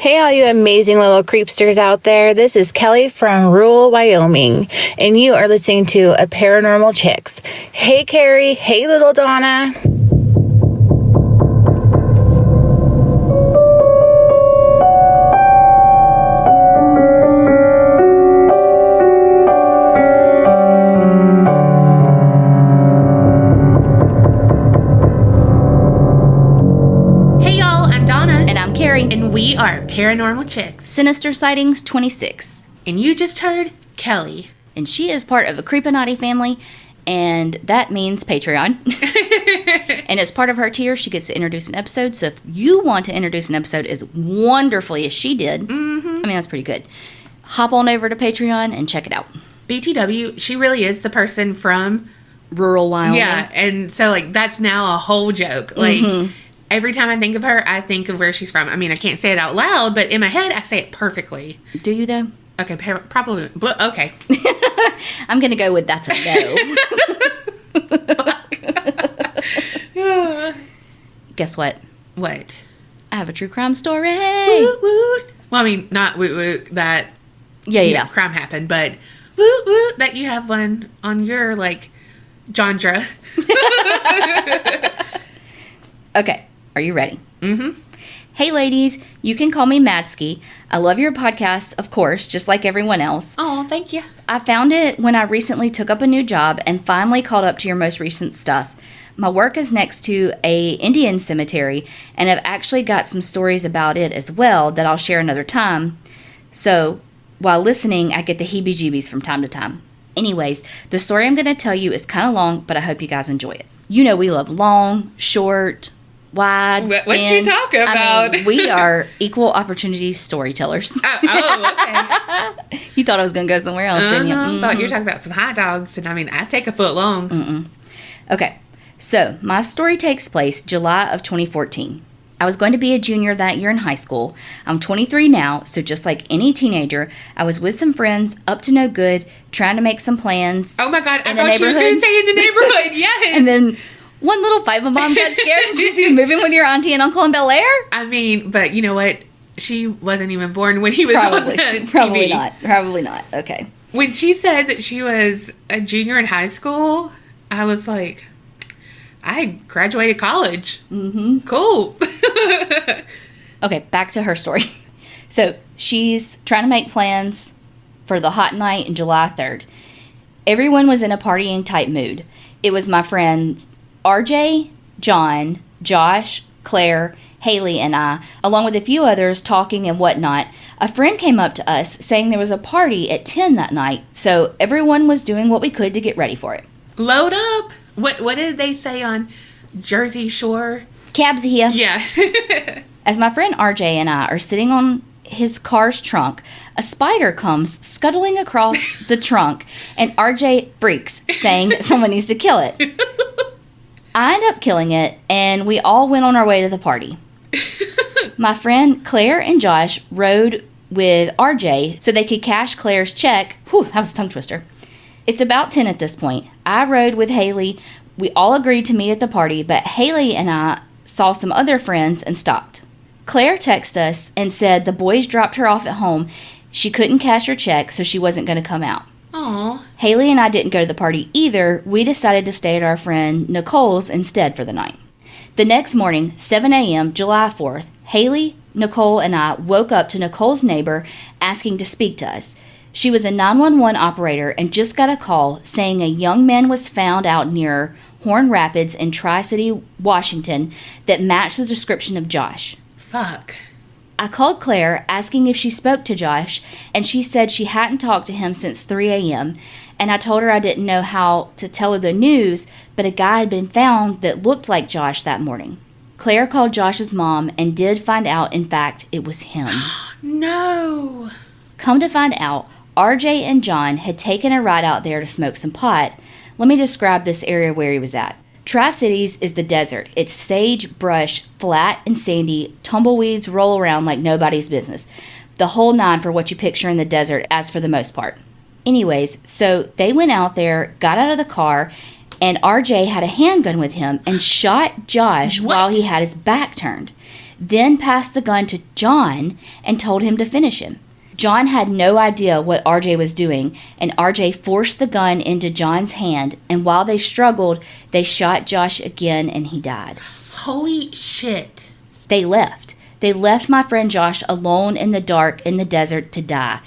Hey, all you amazing little creepsters out there. This is Kelly from rural Wyoming, and you are listening to A Paranormal Chicks. Hey, Carrie. Hey, little Donna. And we are Paranormal Chicks. Sinister Sightings 26. And you just heard Kelly. And she is part of a Creepinati family, and that means Patreon. And as part of her tier, she gets to introduce an episode. So if you want to introduce an episode as wonderfully as she did, I mean, that's pretty good. Hop on over to Patreon and check it out. BTW, she really is the person from rural Wyoming. Yeah, and so, like, that's now a whole joke. Like, every time I think of her, I think of where she's from. I mean, I can't say it out loud, but in my head, I say it perfectly. Do you, though? Okay, probably. But, okay. I'm going to go with that's a no. Guess what? What? I have a true crime story. Woot, woot. Well, I mean, not woot, woot, that crime happened, but woot, woot, that you have one on your, like, genre. Okay. Are you ready? Mm-hmm. Hey, ladies. You can call me Madsky. I love your podcast, of course, just like everyone else. Oh, thank you. I found it when I recently took up a new job and finally caught up to your most recent stuff. My work is next to a Indian cemetery, and I've actually got some stories about it as well that I'll share another time. So, while listening, I get the heebie-jeebies from time to time. Anyways, the story I'm going to tell you is kind of long, but I hope you guys enjoy it. You know we love long, short, wide. What you talk about? I mean, we are equal opportunity storytellers. Okay. You thought I was going to go somewhere else, didn't you? I thought you were talking about some hot dogs, and I mean, I take a foot long. Okay, so my story takes place July of 2014. I was going to be a junior that year in high school. I'm 23 now, so just like any teenager, I was with some friends, up to no good, trying to make some plans. Oh my God, I thought she was going to say in the neighborhood, yes. And then one little fight mom got scared and she's moving with your auntie and uncle in Bel Air? I mean, but you know what? She wasn't even born when he was on the TV. Probably not. Okay. When she said that she was a junior in high school, I was like, I graduated college. Cool. Okay, back to her story. So she's trying to make plans for the hot night in July 3rd. Everyone was in a partying type mood. It was my friends RJ, John, Josh, Claire, Haley, and I, along with a few others talking and whatnot. A friend came up to us saying there was a party at 10 that night, so everyone was doing what we could to get ready for it. Load up. What did they say on Jersey Shore? Cabs here. Yeah. As my friend RJ and I are sitting on his car's trunk, a spider comes scuttling across the trunk, and RJ freaks, saying that someone needs to kill it. I end up killing it, and we all went on our way to the party. My friend Claire and Josh rode with RJ so they could cash Claire's check. Whew, that was a tongue twister. It's about 10 at this point. I rode with Haley. We all agreed to meet at the party, but Haley and I saw some other friends and stopped. Claire texted us and said the boys dropped her off at home. She couldn't cash her check, so she wasn't going to come out. Aww. Haley and I didn't go to the party either. We decided to stay at our friend Nicole's instead for the night. The next morning, 7 a.m., July 4th, Haley, Nicole, and I woke up to Nicole's neighbor asking to speak to us. She was a 911 operator and just got a call saying a young man was found out near Horn Rapids in Tri-City, Washington that matched the description of Josh. Fuck. I called Claire asking if she spoke to Josh, and she said she hadn't talked to him since 3 a.m., and I told her I didn't know how to tell her the news, but a guy had been found that looked like Josh that morning. Claire called Josh's mom and did find out, in fact, it was him. No. Come to find out, RJ and John had taken a ride out there to smoke some pot. Let me describe this area where he was at. Tri-Cities is the desert. It's sage, brush, flat and sandy, tumbleweeds roll around like nobody's business. The whole nine for what you picture in the desert, as for the most part. Anyways, so they went out there, got out of the car, and RJ had a handgun with him and shot Josh while he had his back turned. then passed the gun to John and told him to finish him. John had no idea what RJ was doing, and RJ forced the gun into John's hand, and while they struggled, they shot Josh again and he died. Holy shit. They left. They left my friend Josh alone in the dark in the desert to die.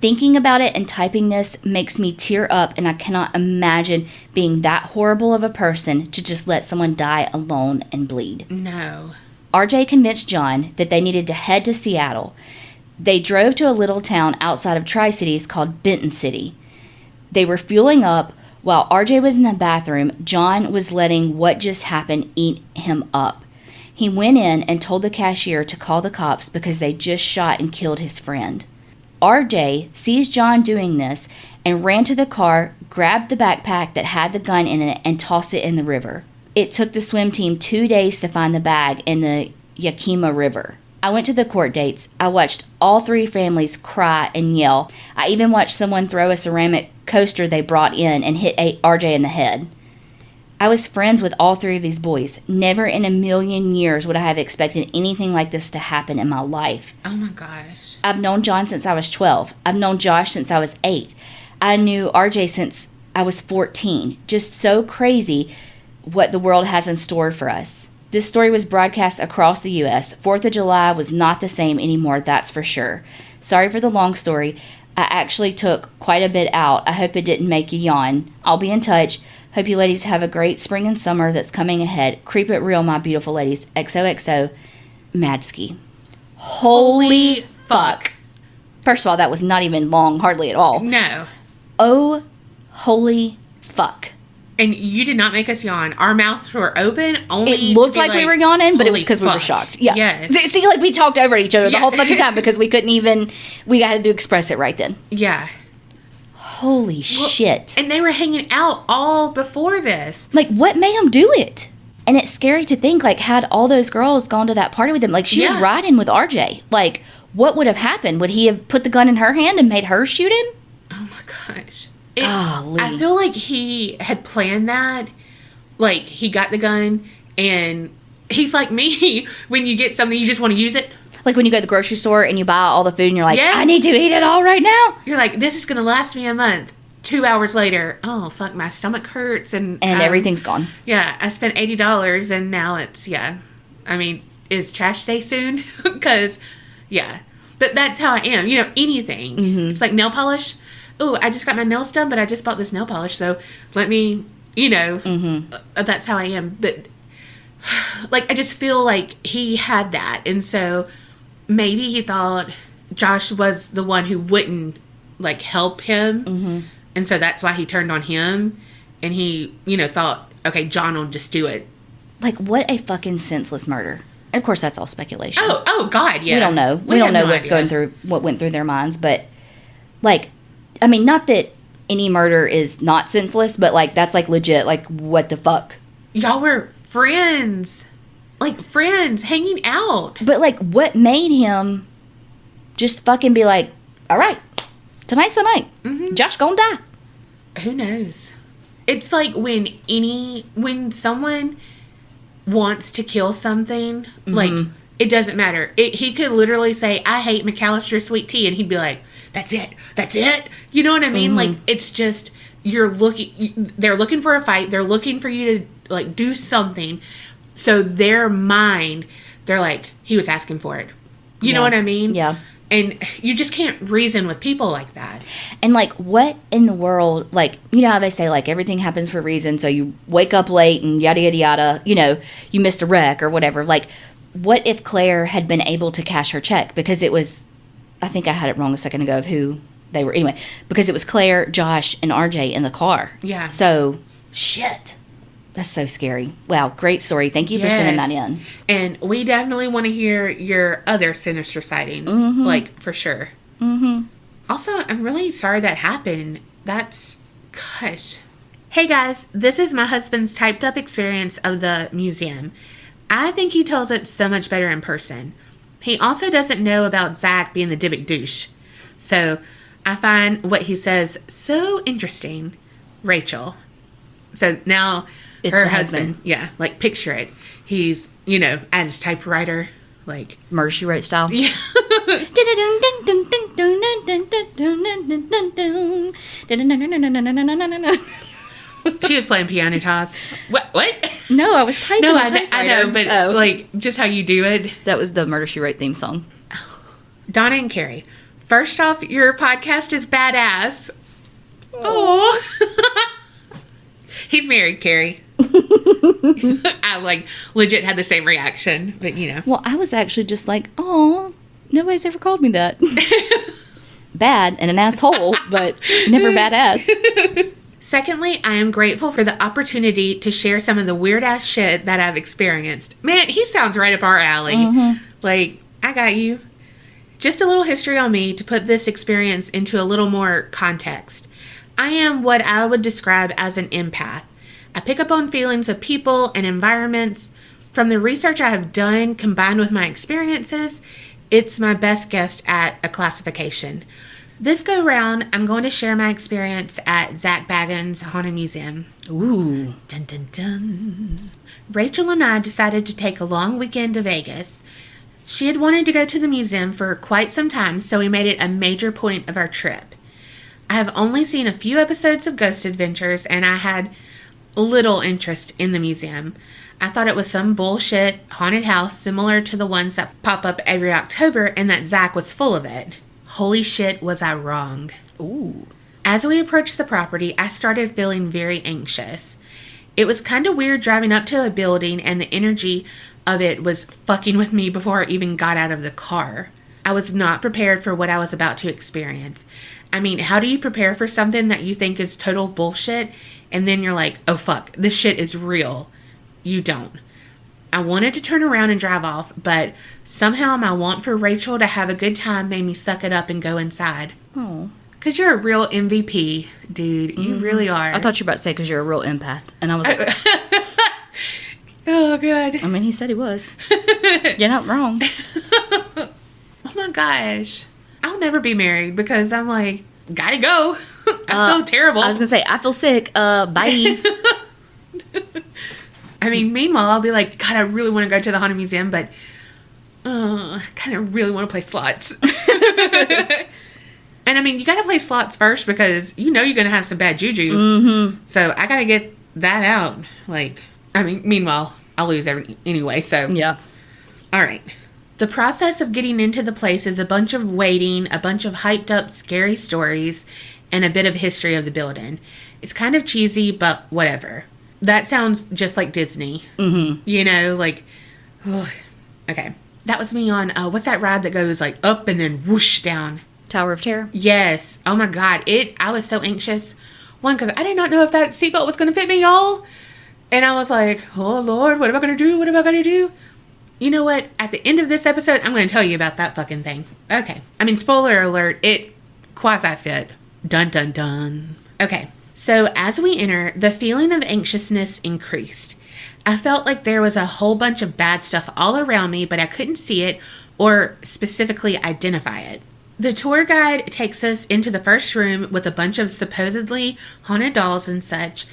Thinking about it and typing this makes me tear up, and I cannot imagine being that horrible of a person to just let someone die alone and bleed. No. RJ convinced John that they needed to head to Seattle. They drove to a little town outside of Tri-Cities called Benton City. They were fueling up. While RJ was in the bathroom, John was letting what just happened eat him up. He went in and told the cashier to call the cops because they just shot and killed his friend. RJ sees John doing this and ran to the car, grabbed the backpack that had the gun in it, and tossed it in the river. It took the swim team 2 days to find the bag in the Yakima River. I went to the court dates. I watched all 3 families cry and yell. I even watched someone throw a ceramic coaster they brought in and hit RJ in the head. I was friends with all 3 of these boys. Never in a million years would I have expected anything like this to happen in my life. Oh my gosh. I've known John since I was 12. I've known Josh since I was 8. I knew RJ since I was 14. Just so crazy what the world has in store for us. This story was broadcast across the U.S. 4th of July was not the same anymore, that's for sure. Sorry for the long story. I actually took quite a bit out. I hope it didn't make you yawn. I'll be in touch. Hope you ladies have a great spring and summer that's coming ahead. Creep it real, my beautiful ladies. XOXO, Madsky. Holy fuck. First of all, that was not even long, hardly at all. No. Oh, holy fuck. And you did not make us yawn. Our mouths were open. Only it looked like we were yawning, but it was because we were shocked. Yeah. Yes. See, like we talked over each other the whole fucking time because we couldn't even, we had to express it right then. Yeah. Holy shit. And they were hanging out all before this. Like, what made them do it? And it's scary to think, like, had all those girls gone to that party with them, like, she was riding with RJ. Like, what would have happened? Would he have put the gun in her hand and made her shoot him? Oh my gosh. Golly. I feel like he had planned that. Like, he got the gun, and he's like me. When you get something, you just want to use it. Like when you go to the grocery store and you buy all the food and you're like, I need to eat it all right now. You're like, this is going to last me a month. 2 hours later, oh, fuck, my stomach hurts. And everything's gone. Yeah, I spent $80, and now it's, I mean, is trash day soon? Because, But that's how I am. You know, anything. Mm-hmm. It's like nail polish. Oh, I just got my nails done, but I just bought this nail polish, so let me, that's how I am. But, like, I just feel like he had that, and so maybe he thought Josh was the one who wouldn't, like, help him, and so that's why he turned on him, and he, thought, okay, John will just do it. Like, what a fucking senseless murder. And of course, that's all speculation. Oh, God, yeah. We don't know. We don't know what went through their minds, but, like, I mean, not that any murder is not senseless, but, like, that's, like, legit. Like, what the fuck? Y'all were friends. Like, friends, hanging out. But, like, what made him just fucking be like, all right, tonight's the night. Mm-hmm. Josh gonna die. Who knows? It's like when someone wants to kill something, like, it doesn't matter. He could literally say, I hate McAllister sweet tea, and he'd be like, that's it. You know what I mean? Like, it's just, they're looking for a fight. They're looking for you to, like, do something. So their mind, they're like, he was asking for it. You know what I mean? Yeah. And you just can't reason with people like that. And, like, what in the world, like, you know how they say, like, everything happens for a reason, so you wake up late and yada, yada, yada, you missed a wreck or whatever. Like, what if Claire had been able to cash her check? Because it was, I think I had it wrong a second ago of who they were. Anyway, because it was Claire, Josh, and RJ in the car. Yeah. So, shit. That's so scary. Wow, great story. Thank you for sending that in. And we definitely want to hear your other sinister sightings, like, for sure. Mm-hmm. Also, I'm really sorry that happened. Gosh. Hey guys, this is my husband's typed up experience of the museum. I think he tells it so much better in person. He also doesn't know about Zach being the Dybbuk douche. So, I find what he says so interesting. Rachel. So, now... It's her husband, like, picture it. He's, at his typewriter, Like, Murder, She Wrote style. yeah. She was playing piano toss. What? No, I was typing. No, the I typewriter. know, but like just how you do it. That was the Murder, She Wrote theme song. Donna and Carrie. First off, your podcast is badass. Oh. He's married, Carrie. I like legit had the same reaction, but you know. Well, I was actually just like, oh, nobody's ever called me that. Bad and an asshole, but never badass. Secondly, I am grateful for the opportunity to share some of the weird ass shit that I've experienced. Man, he sounds right up our alley. Mm-hmm. Like, I got you. Just a little history on me to put this experience into a little more context. I am what I would describe as an empath. I pick up on feelings of people and environments. From the research I have done combined with my experiences, it's my best guess at a classification. This go round, I'm going to share my experience at Zach Bagan's Haunted Museum. Ooh. Dun dun dun. Rachel and I decided to take a long weekend to Vegas. She had wanted to go to the museum for quite some time, so we made it a major point of our trip. I have only seen a few episodes of Ghost Adventures, and I had little interest in the museum. I thought it was some bullshit haunted house similar to the ones that pop up every October, and that Zach was full of it. Holy shit, was I wrong. Ooh. As we approached the property, I started feeling very anxious. It was kind of weird driving up to a building, and the energy of it was fucking with me before I even got out of the car. I was not prepared for what I was about to experience. I mean, how do you prepare for something that you think is total bullshit, and then you're like, oh fuck, this shit is real? You don't. I wanted to turn around and drive off, but somehow my want for Rachel to have a good time made me suck it up and go inside. Oh. Because you're a real MVP, dude. You really are. I thought you were about to say because you're a real empath. And I was like, oh, God. I mean, he said he was. You're not wrong. Oh, my gosh. I'll never be married because I'm like, gotta go. I feel terrible. I was going to say, I feel sick. Bye. I mean, meanwhile, I'll be like, God, I really want to go to the Haunted Museum, but I kind of really want to play slots. And I mean, you got to play slots first because you know you're going to have some bad juju. Mm-hmm. So I got to get that out. Like, I mean, meanwhile, I'll lose anyway, so. Yeah. All right. The process of getting into the place is a bunch of waiting, a bunch of hyped up scary stories, and a bit of history of the building. It's kind of cheesy, but whatever. That sounds just like Disney. Mm-hmm. You know, like, oh, okay. That was me on, what's that ride that goes like up and then whoosh down? Tower of Terror? Yes. Oh my God. I was so anxious. One, because I did not know if that seatbelt was going to fit me, y'all. And I was like, oh Lord, what am I going to do? What am I going to do? You know what? At the end of this episode, I'm going to tell you about that fucking thing. Okay. I mean, spoiler alert, it quasi-fit. Dun dun dun. Okay. So as we enter, the feeling of anxiousness increased. I felt like there was a whole bunch of bad stuff all around me, but I couldn't see it or specifically identify it. The tour guide takes us into the first room with a bunch of supposedly haunted dolls and such.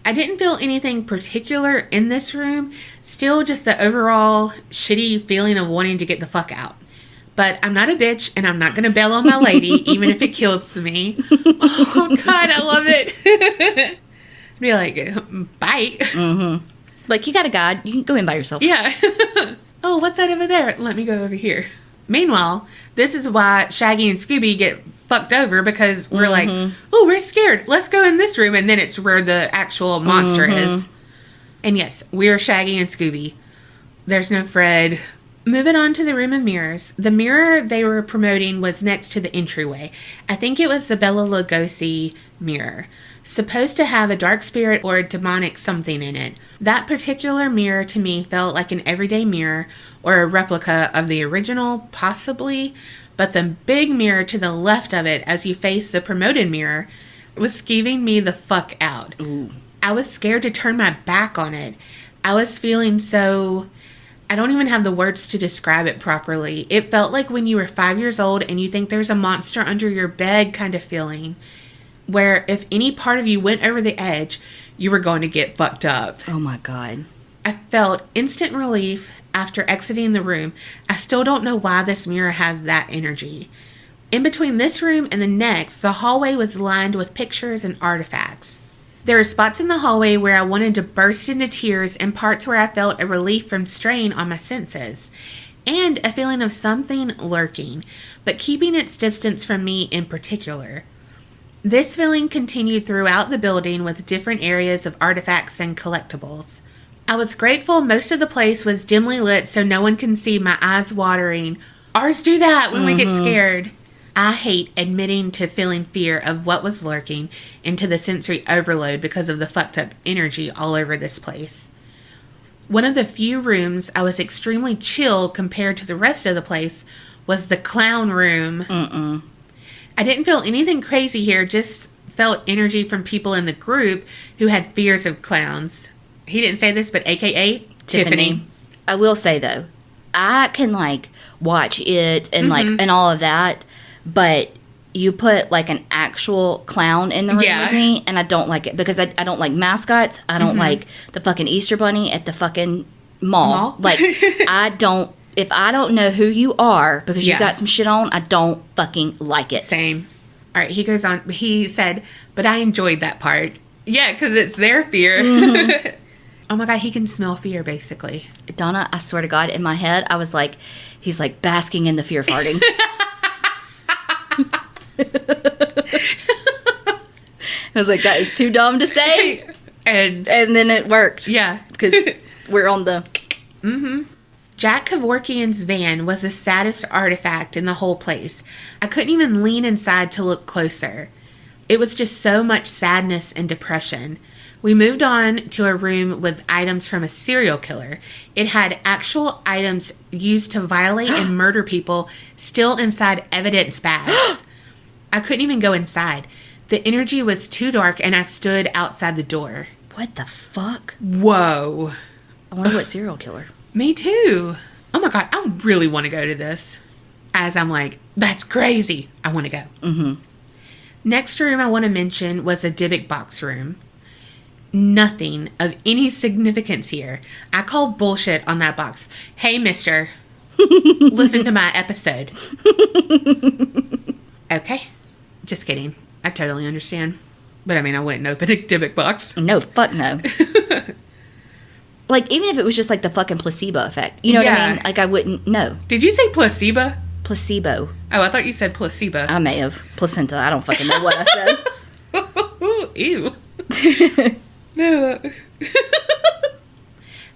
I didn't feel anything particular in this room, still just the overall shitty feeling of wanting to get the fuck out. But I'm not a bitch, and I'm not going to bail on my lady, even if it kills me. Oh, God, I love it. Be like, bye. Mm-hmm. Like, you got a guide. You can go in by yourself. Yeah. Oh, what's that over there? Let me go over here. Meanwhile, this is why Shaggy and Scooby get fucked over, because we're like, oh, we're scared. Let's go in this room. And then it's where the actual monster is. And yes, we're Shaggy and Scooby. There's no Fred. Moving on to the room of mirrors. The mirror they were promoting was next to the entryway. I think it was the Bela Lugosi mirror. Supposed to have a dark spirit or a demonic something in it. That particular mirror to me felt like an everyday mirror or a replica of the original, possibly, but the big mirror to the left of it as you face the promoted mirror was skeeving me the fuck out. Ooh. I was scared to turn my back on it. I was feeling so... I don't even have the words to describe it properly. It felt like when you were 5 years old and you think there's a monster under your bed kind of feeling, where if any part of you went over the edge, you were going to get fucked up. Oh my God. I felt instant relief after exiting the room. I still don't know why this mirror has that energy. In between this room and the next, the hallway was lined with pictures and artifacts. There are spots in the hallway where I wanted to burst into tears and parts where I felt a relief from strain on my senses, and a feeling of something lurking, but keeping its distance from me in particular. This feeling continued throughout the building with different areas of artifacts and collectibles. I was grateful most of the place was dimly lit so no one can see my eyes watering. Ours do that when we get scared. I hate admitting to feeling fear of what was lurking into the sensory overload because of the fucked up energy all over this place. One of the few rooms I was extremely chill compared to the rest of the place was the clown room. I didn't feel anything crazy here, just felt energy from people in the group who had fears of clowns. He didn't say this, but AKA Tiffany. I will say, though, I can, like, watch it and, like, and all of that, but you put, like, an actual clown in the room with me, and I don't like it, because I don't like mascots. I don't like the fucking Easter Bunny at the fucking mall. Like, if I don't know who you are, because you got some shit on, I don't fucking like it. Same. All right, he goes on. He said, but I enjoyed that part. Yeah, because it's their fear. Oh my God, he can smell fear, basically. Donna, I swear to God, in my head, I was like, he's like basking in the fear farting. I was like, that is too dumb to say. And then it worked. Yeah. Because we're on the... Jack Kevorkian's van was the saddest artifact in the whole place. I couldn't even lean inside to look closer. It was just so much sadness and depression. We moved on to a room with items from a serial killer. It had actual items used to violate and murder people still inside evidence bags. I couldn't even go inside. The energy was too dark and I stood outside the door. What the fuck? Whoa. I wonder what serial killer. Me too. Oh my God, I really want to go to this. As I'm like, that's crazy. I want to go. Next room I want to mention was a Dybbuk box room. Nothing of any significance here. I call bullshit on that box. Hey, mister. Listen to my episode. Okay. Just kidding. I totally understand. But I mean, I wouldn't open a Dybbuk box. No, fuck no. Like, even if it was just like the fucking placebo effect. You know what I mean? Like, I wouldn't know. Did you say placebo? Placebo. Oh, I thought you said placebo. I may have. Placenta. I don't fucking know what I said. Ew. No.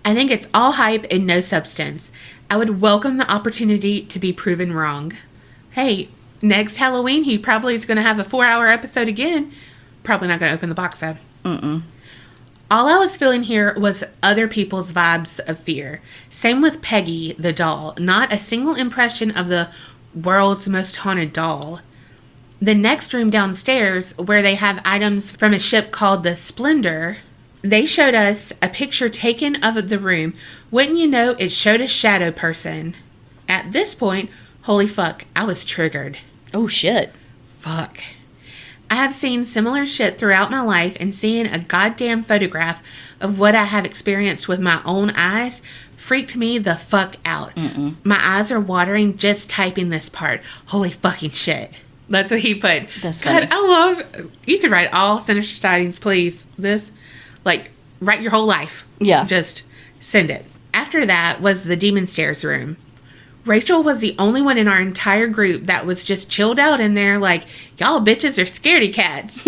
I think it's all hype and no substance. I would welcome the opportunity to be proven wrong. Hey, next Halloween, he probably is going to have a 4-hour episode again. Probably not going to open the box up. All I was feeling here was other people's vibes of fear. Same with Peggy, the doll. Not a single impression of the world's most haunted doll. The next room downstairs, where they have items from a ship called the Splendor, they showed us a picture taken of the room. Wouldn't you know, it showed a shadow person. At this point, holy fuck, I was triggered. Oh, shit. Fuck. I have seen similar shit throughout my life, and seeing a goddamn photograph of what I have experienced with my own eyes freaked me the fuck out. My eyes are watering just typing this part. Holy fucking shit. That's what he put. That's God, funny. I love... You could write all Sinister Sightings, please. This, like, write your whole life. Yeah. Just send it. After that was the Demon Stairs room. Rachel was the only one in our entire group that was just chilled out in there like, y'all bitches are scaredy cats.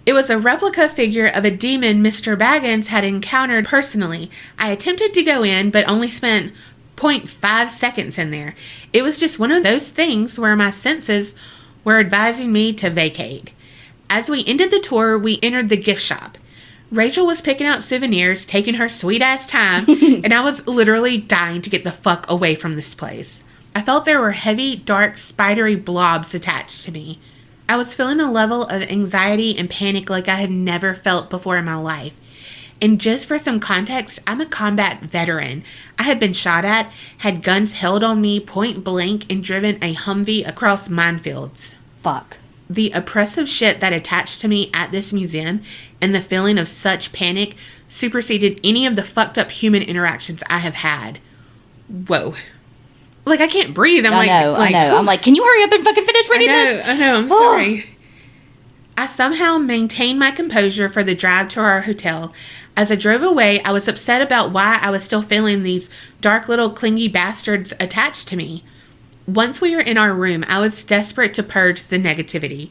It was a replica figure of a demon Mr. Baggins had encountered personally. I attempted to go in, but only spent 0.5 seconds in there. It was just one of those things where my senses were advising me to vacate. As we ended the tour, we entered the gift shop. Rachel was picking out souvenirs, taking her sweet ass time, and I was literally dying to get the fuck away from this place. I felt there were heavy, dark, spidery blobs attached to me. I was feeling a level of anxiety and panic like I had never felt before in my life. And just for some context, I'm a combat veteran. I had been shot at, had guns held on me point blank, and driven a Humvee across minefields. Fuck. The oppressive shit that attached to me at this museum and the feeling of such panic superseded any of the fucked up human interactions I have had. Whoa. Like, I can't breathe. I know. I'm like, can you hurry up and fucking finish reading this? I know. I'm sorry. I somehow maintained my composure for the drive to our hotel. As I drove away, I was upset about why I was still feeling these dark little clingy bastards attached to me. Once we were in our room, I was desperate to purge the negativity.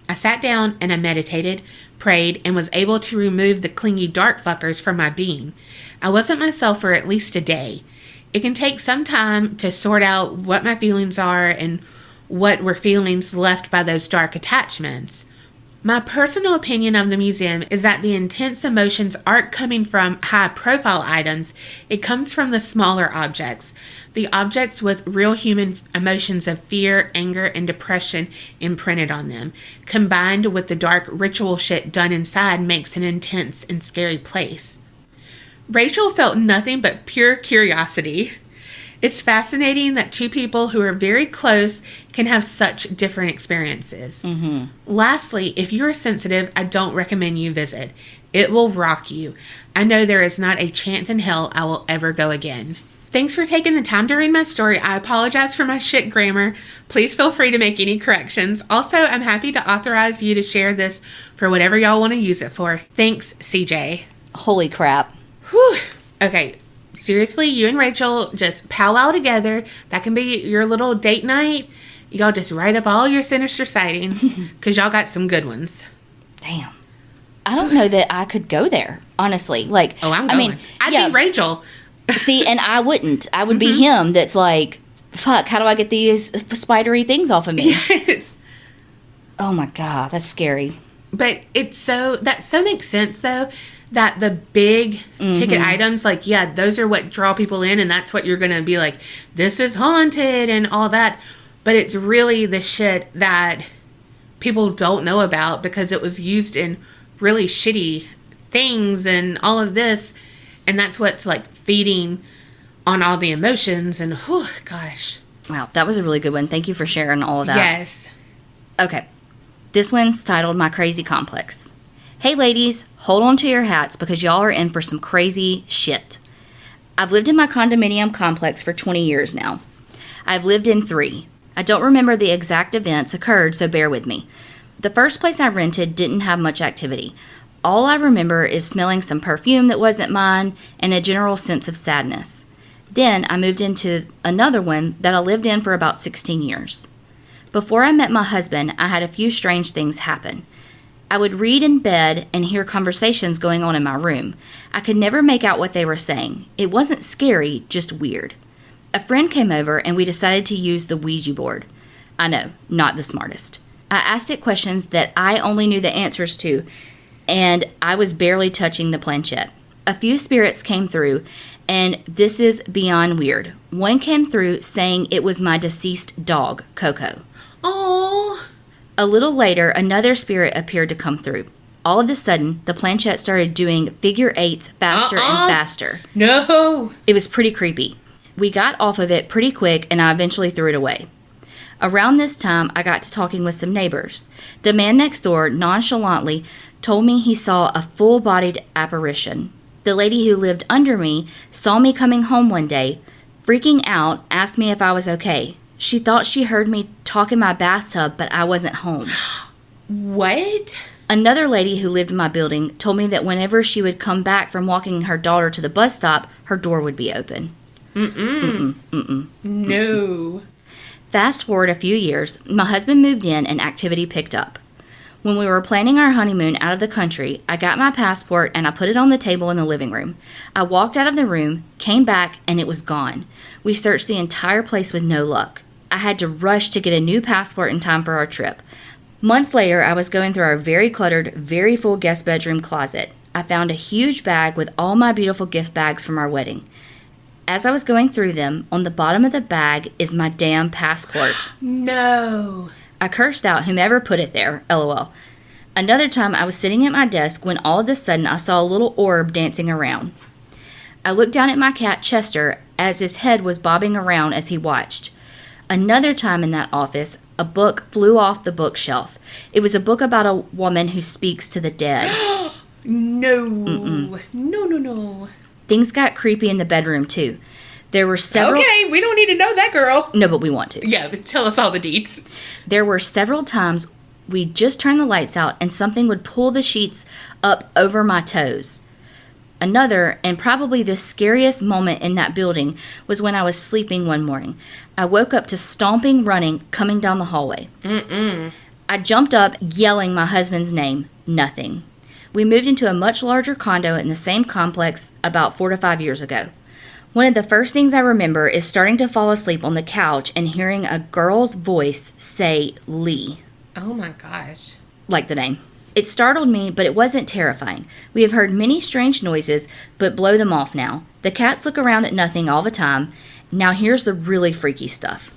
I sat down and I meditated, prayed, and was able to remove the clingy dark fuckers from my being. I wasn't myself for at least a day. It can take some time to sort out what my feelings are and what were feelings left by those dark attachments. My personal opinion of the museum is that the intense emotions aren't coming from high-profile items. It comes from the smaller objects. The objects with real human emotions of fear, anger, and depression imprinted on them, combined with the dark ritual shit done inside, makes an intense and scary place. Rachel felt nothing but pure curiosity. It's fascinating that two people who are very close can have such different experiences. Mm-hmm. Lastly, if you are sensitive, I don't recommend you visit. It will rock you. I know there is not a chance in hell I will ever go again. Thanks for taking the time to read my story. I apologize for my shit grammar. Please feel free to make any corrections. Also, I'm happy to authorize you to share this for whatever y'all want to use it for. Thanks, CJ. Holy crap. Whew. Okay, seriously, you and Rachel just powwow together. That can be your little date night. Y'all just write up all your sinister sightings because y'all got some good ones. Damn. I don't know that I could go there, honestly. Like, oh, I'm going. I'd be Rachel. See, and I wouldn't. I would be him that's like, fuck, how do I get these spidery things off of me? Yes. Oh my God, that's scary. But that so makes sense, though, that the big ticket items, like, yeah, those are what draw people in, and that's what you're going to be like, this is haunted and all that. But it's really the shit that people don't know about because it was used in really shitty things and all of this. And that's what's, like, feeding on all the emotions. And, whew, gosh. Wow, that was a really good one. Thank you for sharing all of that. Yes. Okay. This one's titled My Crazy Complex. Hey, ladies, hold on to your hats because y'all are in for some crazy shit. I've lived in my condominium complex for 20 years now. I've lived in 3. I don't remember the exact events occurred, so bear with me. The first place I rented didn't have much activity. All I remember is smelling some perfume that wasn't mine and a general sense of sadness. Then I moved into another one that I lived in for about 16 years. Before I met my husband, I had a few strange things happen. I would read in bed and hear conversations going on in my room. I could never make out what they were saying. It wasn't scary, just weird. A friend came over and we decided to use the Ouija board. I know, not the smartest. I asked it questions that I only knew the answers to, and I was barely touching the planchette. A few spirits came through, and this is beyond weird. One came through saying it was my deceased dog, Coco. Oh. A little later, another spirit appeared to come through. All of a sudden, the planchette started doing figure eights faster and faster. No. It was pretty creepy. We got off of it pretty quick, and I eventually threw it away. Around this time, I got to talking with some neighbors. The man next door nonchalantly told me he saw a full-bodied apparition. The lady who lived under me saw me coming home one day, freaking out, asked me if I was okay. She thought she heard me talk in my bathtub, but I wasn't home. What? Another lady who lived in my building told me that whenever she would come back from walking her daughter to the bus stop, her door would be open. No. Fast forward a few years, my husband moved in and activity picked up. When we were planning our honeymoon out of the country, I got my passport and I put it on the table in the living room. I walked out of the room, came back, and it was gone. We searched the entire place with no luck. I had to rush to get a new passport in time for our trip. Months later, I was going through our very cluttered, very full guest bedroom closet. I found a huge bag with all my beautiful gift bags from our wedding. As I was going through them, on the bottom of the bag is my damn passport. No. I cursed out whomever put it there, lol. Another time I was sitting at my desk when all of a sudden I saw a little orb dancing around. I looked down at my cat Chester as his head was bobbing around as he watched. Another time in that office, a book flew off the bookshelf. It was a book about a woman who speaks to the dead. No. No. Things got creepy in the bedroom, too. There were several... Okay, we don't need to know that, girl. No, but we want to. Yeah, but tell us all the deets. There were several times we'd just turn the lights out and something would pull the sheets up over my toes. Another, and probably the scariest moment in that building, was when I was sleeping one morning. I woke up to stomping, running, coming down the hallway. I jumped up, yelling my husband's name. Nothing. We moved into a much larger condo in the same complex about 4 to 5 years ago. One of the first things I remember is starting to fall asleep on the couch and hearing a girl's voice say Lee. Oh my gosh. Like the name. It startled me, but it wasn't terrifying. We have heard many strange noises, but blow them off now. The cats look around at nothing all the time. Now here's the really freaky stuff.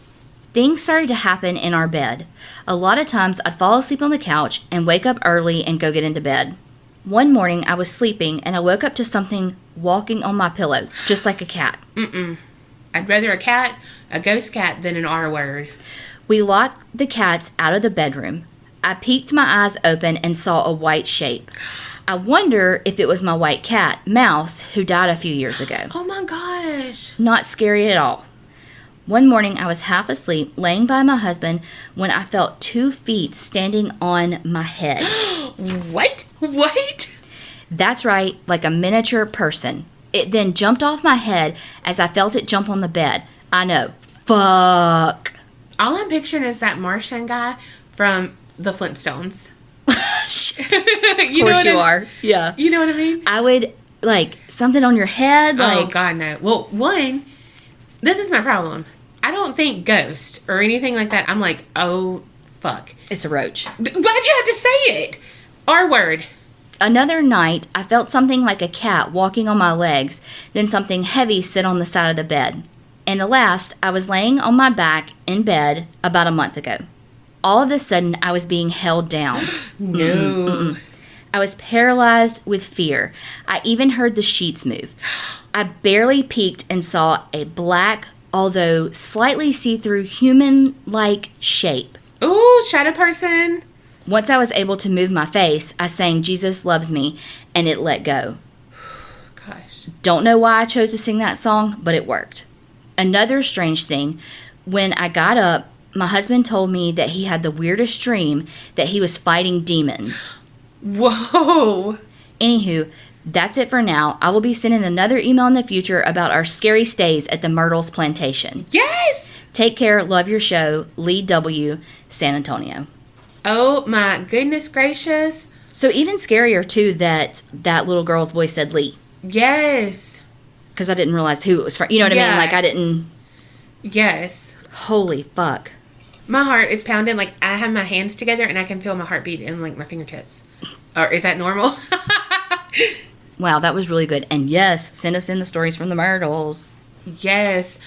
Things started to happen in our bed. A lot of times I'd fall asleep on the couch and wake up early and go get into bed. One morning I was sleeping and I woke up to something walking on my pillow, just like a cat. I'd rather a ghost cat, than an R word. We locked the cats out of the bedroom. I peeked my eyes open and saw a white shape. I wonder if it was my white cat, Mouse, who died a few years ago. Oh my gosh. Not scary at all. One morning I was half asleep, laying by my husband, when I felt 2 feet standing on my head. What? That's right, like a miniature person. It then jumped off my head as I felt it jump on the bed. I know. Fuck. All I'm picturing is that Martian guy from the Flintstones. Shit. You Of course you are. Yeah. You know what I mean? I would, like, something on your head. Oh, God, no. Well, one, this is my problem. I don't think ghost or anything like that. I'm like, oh, fuck. It's a roach. Why'd you have to say it? R word. Another night, I felt something like a cat walking on my legs, then something heavy sit on the side of the bed. And the last, I was laying on my back in bed about a month ago. All of a sudden, I was being held down. No. I was paralyzed with fear. I even heard the sheets move. I barely peeked and saw a black, although slightly see-through human-like shape. Ooh, shadow person. Once I was able to move my face, I sang Jesus Loves Me, and it let go. Gosh. Don't know why I chose to sing that song, but it worked. Another strange thing, when I got up, my husband told me that he had the weirdest dream that he was fighting demons. Whoa. Anywho, that's it for now. I will be sending another email in the future about our scary stays at the Myrtles Plantation. Yes! Take care. Love your show. Lee W., San Antonio. Oh my goodness gracious. So even scarier, too, that little girl's voice said Lee. Yes. Because I didn't realize who it was from. You know what I mean? Like, I didn't... Yes. Holy fuck. My heart is pounding. Like, I have my hands together and I can feel my heartbeat in, like, my fingertips. Or is that normal? Wow, that was really good. And yes, send us in the stories from the Myrtles. Yes.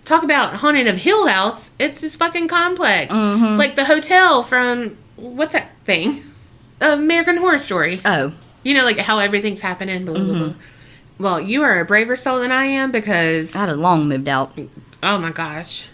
Talk about Haunted of Hill House. It's this fucking complex. Mm-hmm. Like the hotel from, what's that thing? American Horror Story. Oh. You know, like how everything's happening. Blah, blah, blah. Well, you are a braver soul than I am because... I'd have long moved out. Oh my gosh.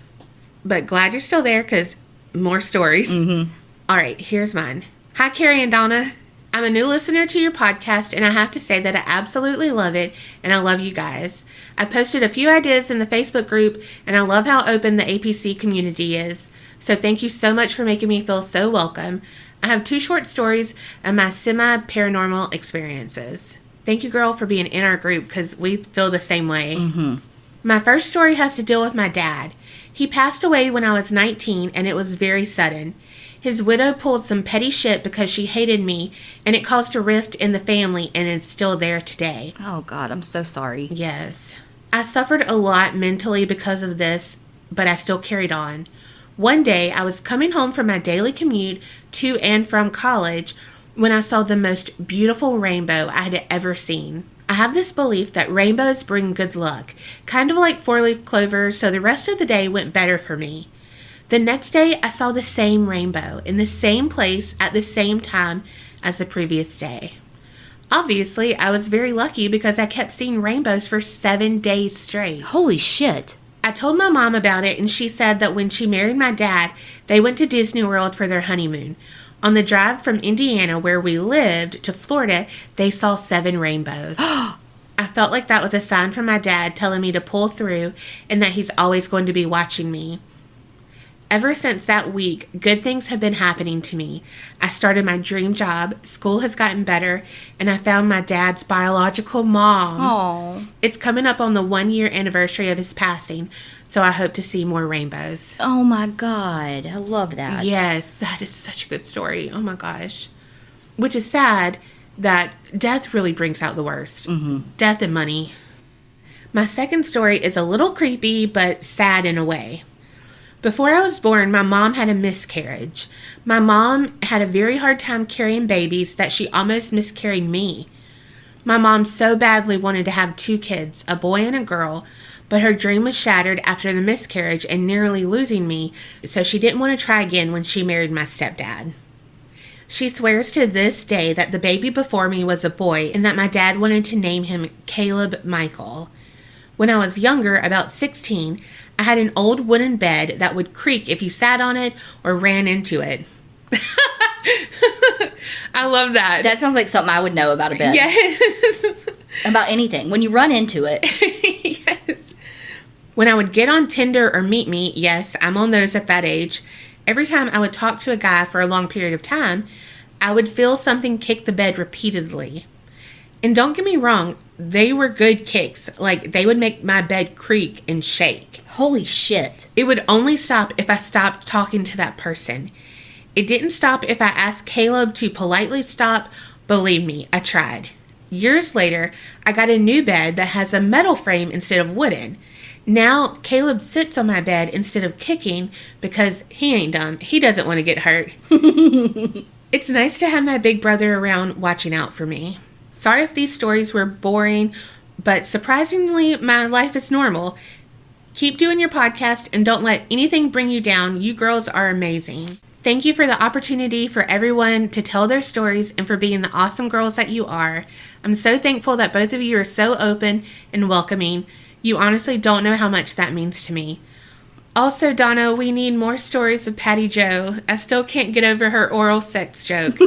But glad you're still there because more stories. Mm-hmm. All right, here's mine. Hi, Carrie and Donna. I'm a new listener to your podcast, and I have to say that I absolutely love it, and I love you guys. I posted a few ideas in the Facebook group, and I love how open the APC community is. So thank you so much for making me feel so welcome. I have 2 short stories of my semi-paranormal experiences. Thank you, girl, for being in our group, because we feel the same way. Mm-hmm. My first story has to deal with my dad. He passed away when I was 19, and it was very sudden. His widow pulled some petty shit because she hated me, and it caused a rift in the family, and it's still there today. Oh, God, I'm so sorry. Yes. I suffered a lot mentally because of this, but I still carried on. One day, I was coming home from my daily commute to and from college when I saw the most beautiful rainbow I had ever seen. I have this belief that rainbows bring good luck, kind of like 4-leaf clover, so the rest of the day went better for me. The next day, I saw the same rainbow in the same place at the same time as the previous day. Obviously, I was very lucky because I kept seeing rainbows for 7 days straight. Holy shit. I told my mom about it, and she said that when she married my dad, they went to Disney World for their honeymoon. On the drive from Indiana, where we lived, to Florida, they saw 7 rainbows. I felt like that was a sign from my dad telling me to pull through and that he's always going to be watching me. Ever since that week, good things have been happening to me. I started my dream job, school has gotten better, and I found my dad's biological mom. Aww. It's coming up on the 1-year anniversary of his passing, so I hope to see more rainbows. Oh my God. I love that. Yes, that is such a good story. Oh my gosh. Which is sad that death really brings out the worst. Mm-hmm. Death and money. My second story is a little creepy, but sad in a way. Before I was born, my mom had a miscarriage. My mom had a very hard time carrying babies that she almost miscarried me. My mom so badly wanted to have 2 kids, a boy and a girl, but her dream was shattered after the miscarriage and nearly losing me, so she didn't want to try again when she married my stepdad. She swears to this day that the baby before me was a boy and that my dad wanted to name him Caleb Michael. When I was younger, about 16, I had an old wooden bed that would creak if you sat on it or ran into it. I love that. That sounds like something I would know about a bed. Yes. About anything. When you run into it. Yes. When I would get on Tinder or Meet Me, yes, I'm on those at that age, every time I would talk to a guy for a long period of time, I would feel something kick the bed repeatedly. And don't get me wrong, they were good kicks. Like, they would make my bed creak and shake. Holy shit. It would only stop if I stopped talking to that person. It didn't stop if I asked Caleb to politely stop. Believe me, I tried. Years later, I got a new bed that has a metal frame instead of wooden. Now, Caleb sits on my bed instead of kicking because he ain't dumb. He doesn't want to get hurt. It's nice to have my big brother around watching out for me. Sorry if these stories were boring, but surprisingly, my life is normal. Keep doing your podcast and don't let anything bring you down. You girls are amazing. Thank you for the opportunity for everyone to tell their stories and for being the awesome girls that you are. I'm so thankful that both of you are so open and welcoming. You honestly don't know how much that means to me. Also, Donna, we need more stories of Patty Jo. I still can't get over her oral sex joke.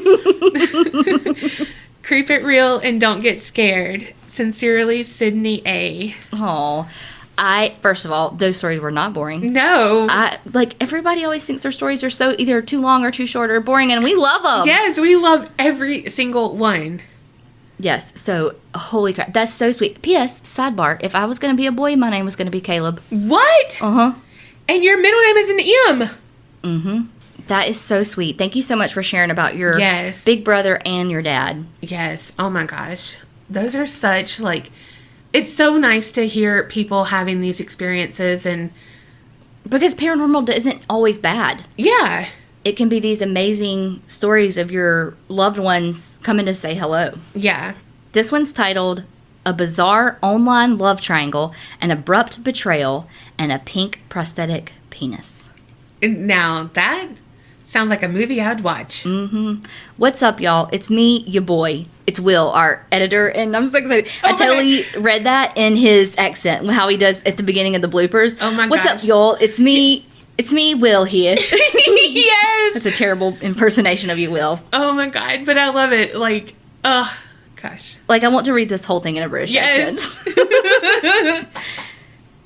Creep it real and don't get scared. Sincerely, Sydney A. Oh, first of all, those stories were not boring. No. Everybody always thinks their stories are so either too long or too short or boring, and we love them. Yes, we love every single one. Yes, so, holy crap. That's so sweet. P.S., sidebar, if I was going to be a boy, my name was going to be Caleb. What? Uh-huh. And your middle name is an M. Mm-hmm. That is so sweet. Thank you so much for sharing about your big brother and your dad. Yes. Oh, my gosh. Those are such, it's so nice to hear people having these experiences and... Because paranormal isn't always bad. Yeah. It can be these amazing stories of your loved ones coming to say hello. Yeah. This one's titled A Bizarre Online Love Triangle, an Abrupt Betrayal, and a Pink Prosthetic Penis. Now, that sounds like a movie I'd watch. Mm-hmm. What's up, y'all? It's me, your boy. It's Will, our editor, and I'm so excited. I totally read that in his accent, how he does at the beginning of the bloopers. Oh, my gosh. What's up, y'all? It's me, Will here. Yes! That's a terrible impersonation of you, Will. Oh, my God. But I love it. Gosh. I want to read this whole thing in a British accent.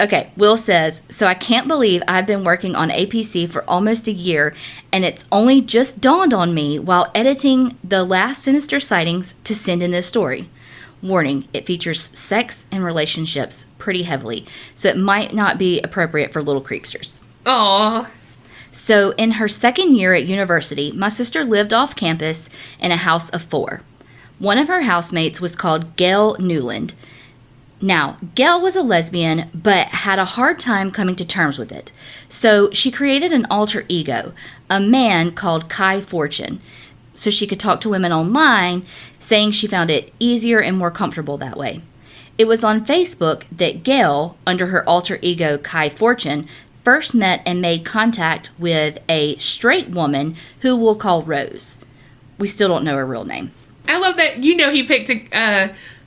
Okay, Will says, so I can't believe I've been working on APC for almost a year, and it's only just dawned on me while editing the last Sinister Sightings to send in this story. Warning, it features sex and relationships pretty heavily, so it might not be appropriate for little creepsters. Aww. So in her second year at university, my sister lived off campus in a house of 4. One of her housemates was called Gail Newland. Now, Gail was a lesbian, but had a hard time coming to terms with it. So she created an alter ego, a man called Kai Fortune, so she could talk to women online, saying she found it easier and more comfortable that way. It was on Facebook that Gail, under her alter ego Kai Fortune, first met and made contact with a straight woman who we'll call Rose. We still don't know her real name. I love that. He picked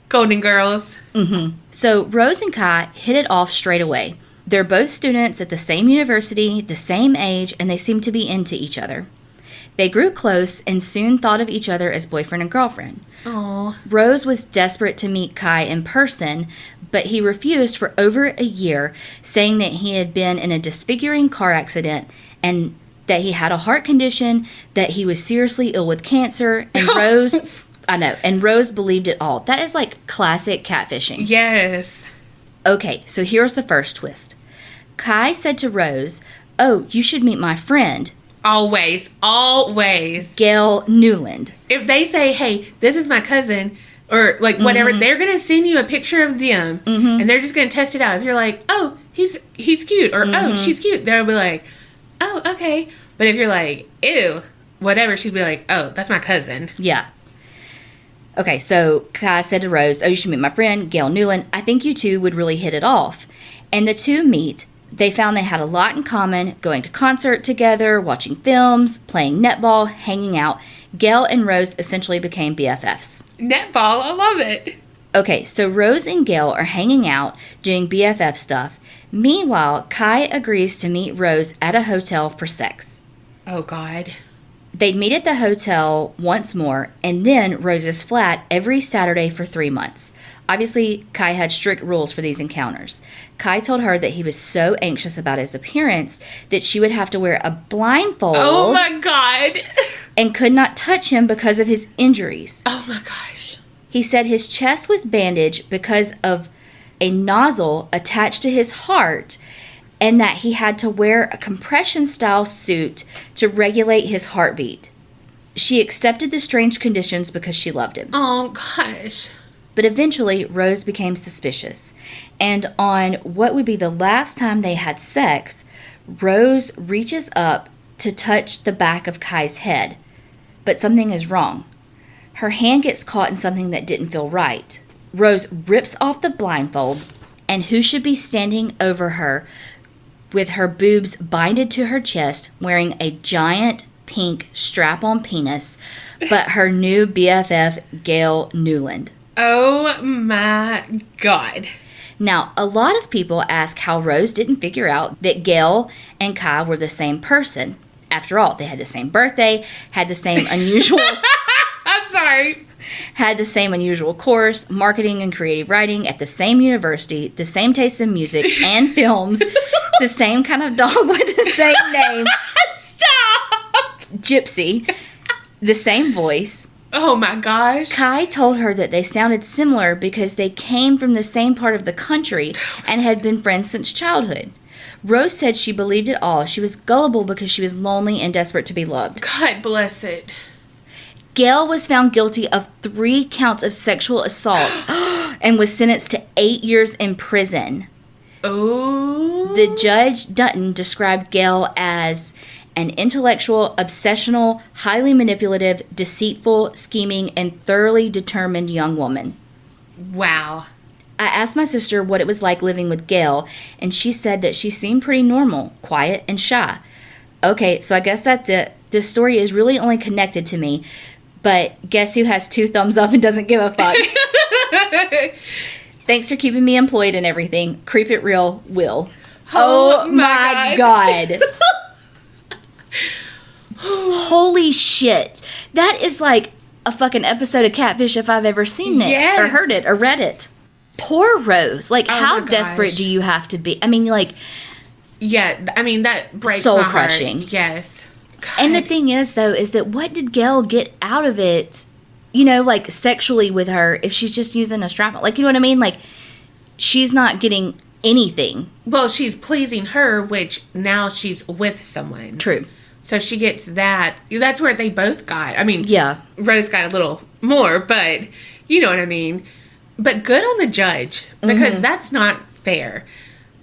Golden Girls. Mm-hmm. So Rose and Kai hit it off straight away. They're both students at the same university, the same age, and they seem to be into each other. They grew close and soon thought of each other as boyfriend and girlfriend. Oh. Rose was desperate to meet Kai in person, but he refused for over a year, saying that he had been in a disfiguring car accident and that he had a heart condition, that he was seriously ill with cancer, and Rose believed it all. That is like classic catfishing. Yes. Okay, so here's the first twist. Kai said to Rose, "Oh, you should meet my friend." Always. Gail Newland. If they say, hey, this is my cousin, or like whatever, they're going to send you a picture of them, and they're just going to test it out. If you're like, oh, he's cute, or oh, she's cute, they'll be like, oh, okay. But if you're like, ew, whatever, she'd be like, oh, that's my cousin. Yeah. Okay, so Kai said to Rose, "Oh, you should meet my friend, Gail Newland. I think you two would really hit it off." And the two meet. They found they had a lot in common, going to concert together, watching films, playing netball, hanging out. Gail and Rose essentially became BFFs. Netball, I love it. Okay, so Rose and Gail are hanging out, doing BFF stuff. Meanwhile, Kai agrees to meet Rose at a hotel for sex. Oh, God. They'd meet at the hotel once more, and then Rose's flat every Saturday for 3 months. Obviously, Kai had strict rules for these encounters. Kai told her that he was so anxious about his appearance that she would have to wear a blindfold. Oh, my God. And could not touch him because of his injuries. Oh, my gosh. He said his chest was bandaged because of a nozzle attached to his heart, and that he had to wear a compression-style suit to regulate his heartbeat. She accepted the strange conditions because she loved him. Oh, gosh. But eventually, Rose became suspicious. And on what would be the last time they had sex, Rose reaches up to touch the back of Kai's head. But something is wrong. Her hand gets caught in something that didn't feel right. Rose rips off the blindfold, and who should be standing over her with her boobs binded to her chest, wearing a giant pink strap-on penis, but her new BFF, Gail Newland. Oh my God. Now, a lot of people ask how Rose didn't figure out that Gail and Kai were the same person. After all, they had the same birthday, had the same unusual... I'm sorry. Had the same unusual course, marketing and creative writing at the same university, the same taste in music and films, the same kind of dog with the same name. Stop! Gypsy. The same voice. Oh my gosh. Kai told her that they sounded similar because they came from the same part of the country and had been friends since childhood. Rose said she believed it all. She was gullible because she was lonely and desperate to be loved. God bless it. Gail was found guilty of 3 counts of sexual assault and was sentenced to 8 years in prison. Oh. The judge, Dutton, described Gail as an intellectual, obsessional, highly manipulative, deceitful, scheming, and thoroughly determined young woman. Wow. I asked my sister what it was like living with Gail, and she said that she seemed pretty normal, quiet, and shy. Okay, so I guess that's it. This story is really only connected to me, but guess who has 2 thumbs up and doesn't give a fuck? Thanks for keeping me employed and everything. Creep it real, Will. Oh my God. Holy shit. That is like a fucking episode of Catfish if I've ever seen it, yes, or heard it, or read it. Poor Rose. Like, how desperate do you have to be? I mean, like... Yeah, I mean, that breaks soul my crushing. Heart. Yes. God. And the thing is, though, is that what did Gail get out of it, you know, like, sexually with her, if she's just using a strap? Like, you know what I mean? Like, she's not getting anything. Well, she's pleasing her, which now she's with someone. True. So she gets that. That's where they both got. I mean, yeah, Rose got a little more, but you know what I mean. But good on the judge, because that's not fair.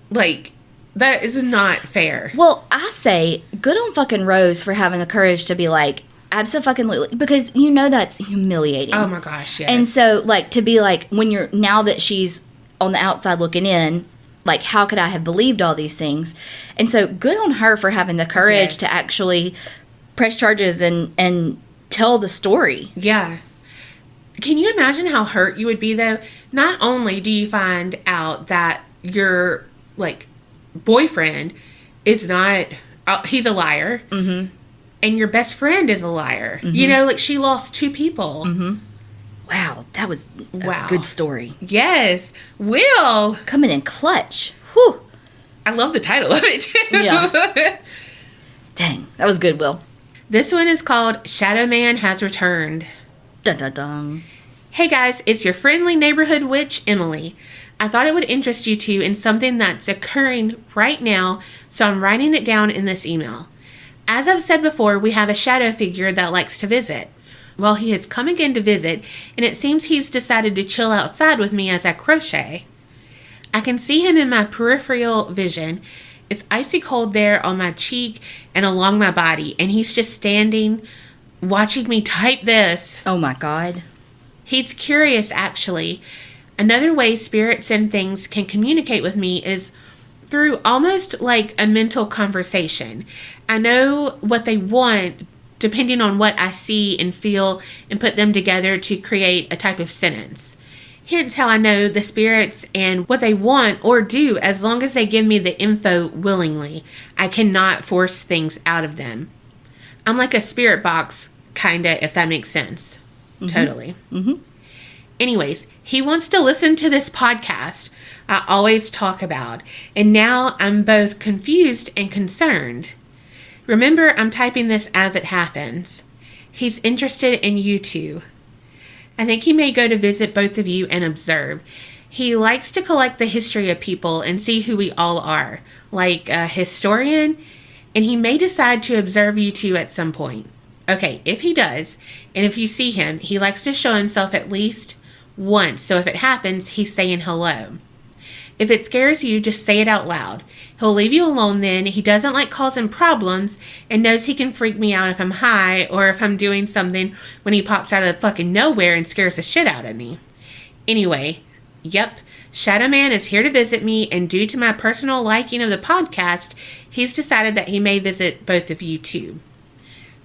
Like, that is not fair. Well, I say good on fucking Rose for having the courage to be like, abso-fucking-lutely, because you know that's humiliating. Oh my gosh, yes. And so, like, to be like, when you're, now that she's on the outside looking in, like, how could I have believed all these things? And so, good on her for having the courage to actually press charges and tell the story. Yeah. Can you imagine how hurt you would be, though? Not only do you find out that your, like, boyfriend is not, he's a liar. and your best friend is a liar. You know, like she lost 2 people. Wow, that was a good story. Yes. Will. Coming in clutch. Whew. I love the title of it, too. Yeah. Dang, that was good, Will. This one is called Shadow Man Has Returned. Dun dun dun. Hey guys, it's your friendly neighborhood witch, Emily. I thought it would interest you two in something that's occurring right now, so I'm writing it down in this email. As I've said before, we have a shadow figure that likes to visit. Well, he has come again to visit, and it seems he's decided to chill outside with me as I crochet. I can see him in my peripheral vision. It's icy cold there on my cheek and along my body, and he's just standing, watching me type this. Oh my God. He's curious, actually. Another way spirits and things can communicate with me is through almost like a mental conversation. I know what they want depending on what I see and feel and put them together to create a type of sentence. Hence how I know the spirits and what they want or do as long as they give me the info willingly. I cannot force things out of them. I'm like a spirit box, kinda, if that makes sense. Totally. Anyways, he wants to listen to this podcast I always talk about, and now I'm both confused and concerned. Remember, I'm typing this as it happens. He's interested in you two. I think he may go to visit both of you and observe. He likes to collect the history of people and see who we all are, like a historian, and he may decide to observe you two at some point. Okay, if he does, and if you see him, he likes to show himself at least once, so if it happens, he's saying hello. If it scares you, just say it out loud. He'll leave you alone then. He doesn't like causing problems and knows he can freak me out if I'm high or if I'm doing something when he pops out of fucking nowhere and scares the shit out of me. Anyway, yep, Shadow Man is here to visit me, and due to my personal liking of the podcast, he's decided that he may visit both of you too.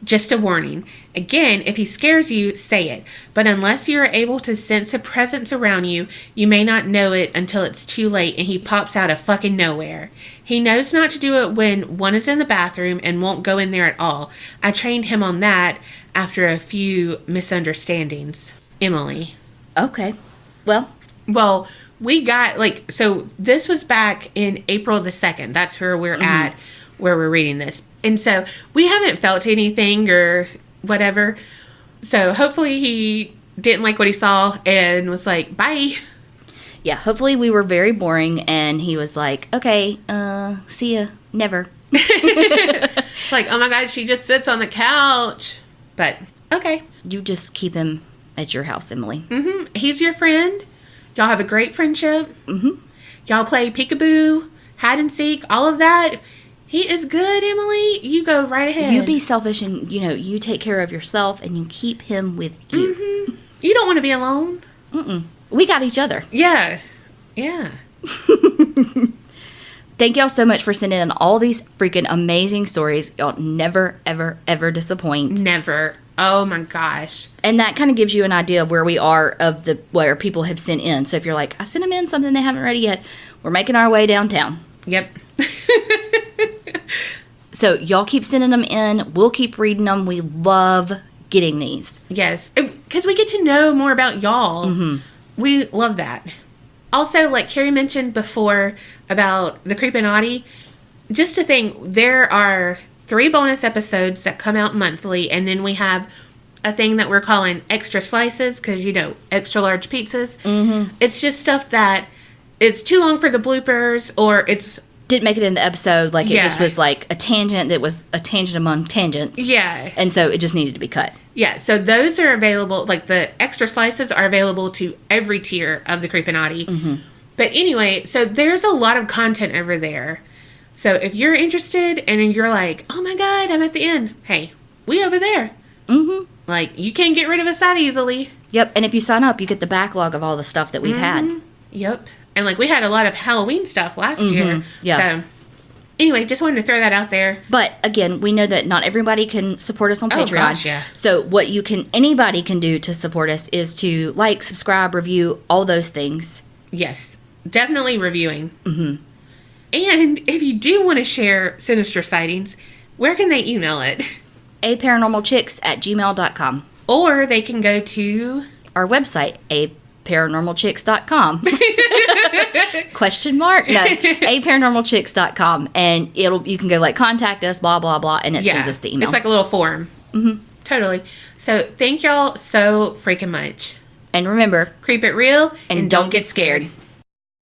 Just a warning. Again, if he scares you, say it. But unless you are able to sense a presence around you, you may not know it until it's too late and he pops out of fucking nowhere. He knows not to do it when one is in the bathroom and won't go in there at all. I trained him on that after a few misunderstandings. Emily. Okay. Well, we got, so this was back in April the 2nd. That's where we're at, where we're reading this. And so we haven't felt anything or whatever. So hopefully he didn't like what he saw and was like, bye. Yeah, hopefully we were very boring and he was like, okay, see ya. Never. It's like, oh my God, she just sits on the couch. But, okay. You just keep him at your house, Emily. He's your friend. Y'all have a great friendship. Y'all play peekaboo, hide and seek, all of that. He is good, Emily. You go right ahead. You be selfish and, you take care of yourself and you keep him with you. You don't want to be alone. We got each other. Yeah. Yeah. Thank y'all so much for sending in all these freaking amazing stories. Y'all never, ever, ever disappoint. Never. Oh my gosh. And that kind of gives you an idea of where we are where people have sent in. So if you're like, I sent them in something they haven't read yet, we're making our way downtown. Yep. So y'all keep sending them in. We'll keep reading them. We love getting these. Yes. Because we get to know more about y'all. We love that. Also, like Carrie mentioned before about the Creepinati, just a thing, there are 3 bonus episodes that come out monthly, and then we have a thing that we're calling extra slices, because, extra large pizzas. It's just stuff that is too long for the bloopers, or it's... Didn't make it in the episode, it just was like a tangent that was a tangent among tangents. Yeah. And so it just needed to be cut. Yeah, so those are available, the extra slices are available to every tier of the Creepinati. But anyway, so there's a lot of content over there. So if you're interested and you're like, oh my God, I'm at the end. Hey, we over there. You can't get rid of us that easily. Yep, and if you sign up, you get the backlog of all the stuff that we've had. Yep. And we had a lot of Halloween stuff last year. Yeah. So anyway, just wanted to throw that out there. But again, we know that not everybody can support us on Patreon. Oh gosh, yeah. So what anybody can do to support us is to subscribe, review, all those things. Yes. Definitely reviewing. And if you do want to share Sinister Sightings, where can they email it? aparanormalchicks@gmail.com. Or they can go to Our website, aparanormalchicks.com. Question mark? No, aparanormalchicks.com. And you can go like contact us, blah, blah, blah, and it sends us the email. It's like a little form. Mm-hmm. Totally. So thank y'all so freaking much. And remember, Creep it real and don't get scared.